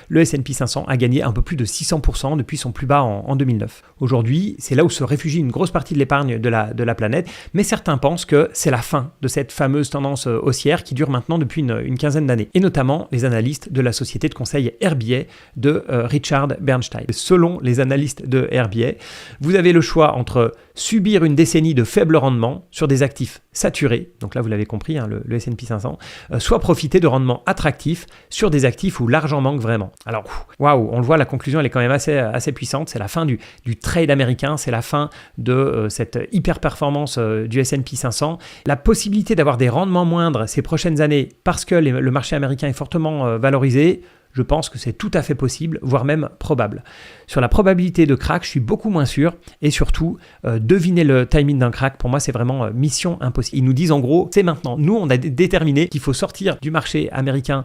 le S&P 500 a gagné un peu plus de 600% depuis son plus bas en 2009. Aujourd'hui, c'est là où se réfugie une grosse partie de l'épargne de la planète, mais certains pensent que c'est la fin de cette fameuse tendance haussière qui dure maintenant depuis une quinzaine d'années, et notamment les analystes de la société de conseil RBA de Richard Bernstein. Selon les analystes de RBA, vous avez le choix entre subir une décennie de faible rendement sur des actifs saturés, donc là vous l'avez compris, le S&P 500, soit profiter de rendements attractifs sur des actifs où l'argent manque vraiment. Alors, waouh, on le voit, la conclusion elle est quand même assez puissante, c'est la fin du trade américain, c'est la fin de cette hyper performance du S&P 500. La possibilité d'avoir des rendements moindres ces prochaines années parce que le marché américain est fortement valorisé, je pense que c'est tout à fait possible, voire même probable. Sur la probabilité de crack, je suis beaucoup moins sûr et surtout, deviner le timing d'un crack, pour moi, c'est vraiment mission impossible. Ils nous disent en gros, c'est maintenant. Nous, on a déterminé qu'il faut sortir du marché américain